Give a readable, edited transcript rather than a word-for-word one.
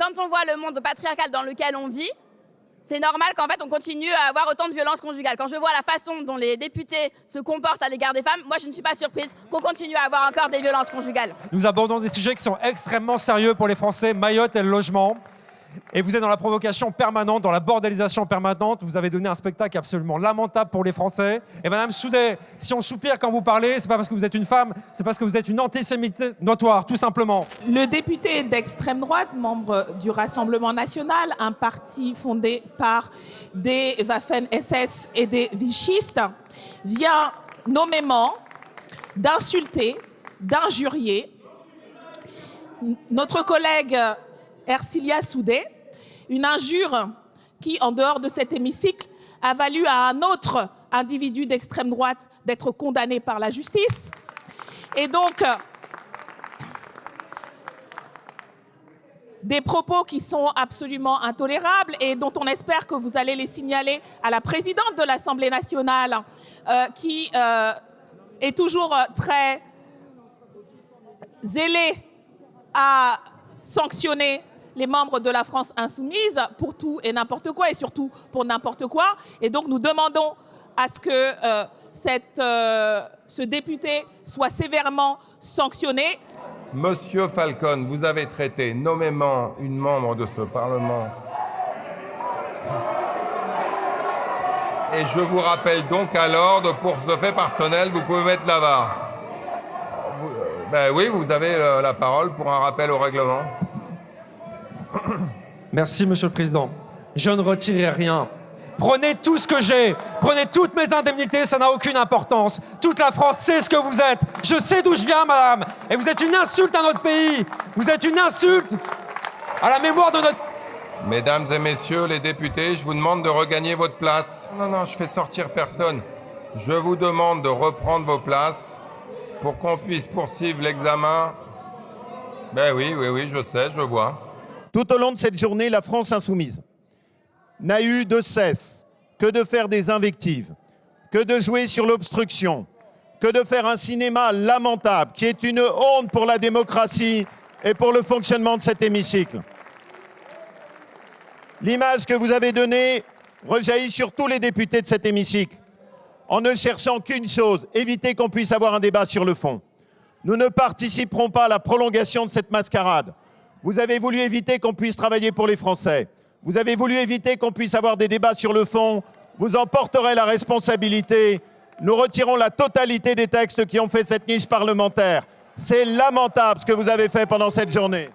quand on voit le monde patriarcal dans lequel on vit, c'est normal qu'en fait on continue à avoir autant de violences conjugales. Quand je vois la façon dont les députés se comportent à l'égard des femmes, moi je ne suis pas surprise qu'on continue à avoir encore des violences conjugales. Nous abordons des sujets qui sont extrêmement sérieux pour les Français, Mayotte et le logement. Et vous êtes dans la provocation permanente, dans la bordélisation permanente. Vous avez donné un spectacle absolument lamentable pour les Français. Et Madame Soudet, si on soupire quand vous parlez, c'est pas parce que vous êtes une femme, c'est parce que vous êtes une antisémite notoire, tout simplement. Le député d'extrême droite, membre du Rassemblement national, un parti fondé par des Waffen-SS et des vichistes, vient nommément d'insulter, d'injurier notre collègue Ercilia Soudet, une injure qui, en dehors de cet hémicycle, a valu à un autre individu d'extrême droite d'être condamné par la justice. Et donc, des propos qui sont absolument intolérables et dont on espère que vous allez les signaler à la présidente de l'Assemblée nationale, qui est toujours très zélée à sanctionner les membres de la France insoumise pour tout et n'importe quoi, et surtout pour n'importe quoi. Et donc nous demandons à ce que ce député soit sévèrement sanctionné. Monsieur Falcon, vous avez traité nommément une membre de ce Parlement. Et je vous rappelle donc à l'ordre, pour ce fait personnel, vous pouvez mettre la barre. Ben oui, vous avez la parole pour un rappel au règlement. Merci, Monsieur le Président. Je ne retirerai rien. Prenez tout ce que j'ai. Prenez toutes mes indemnités, ça n'a aucune importance. Toute la France sait ce que vous êtes. Je sais d'où je viens, madame. Et vous êtes une insulte à notre pays. Vous êtes une insulte à la mémoire de notre... Mesdames et messieurs les députés, je vous demande de regagner votre place. Non, je fais sortir personne. Je vous demande de reprendre vos places pour qu'on puisse poursuivre l'examen. Ben oui, je sais, je vois. Tout au long de cette journée, la France insoumise n'a eu de cesse que de faire des invectives, que de jouer sur l'obstruction, que de faire un cinéma lamentable, qui est une honte pour la démocratie et pour le fonctionnement de cet hémicycle. L'image que vous avez donnée rejaillit sur tous les députés de cet hémicycle, en ne cherchant qu'une chose, éviter qu'on puisse avoir un débat sur le fond. Nous ne participerons pas à la prolongation de cette mascarade. Vous avez voulu éviter qu'on puisse travailler pour les Français. Vous avez voulu éviter qu'on puisse avoir des débats sur le fond. Vous en porterez la responsabilité. Nous retirons la totalité des textes qui ont fait cette niche parlementaire. C'est lamentable ce que vous avez fait pendant cette journée.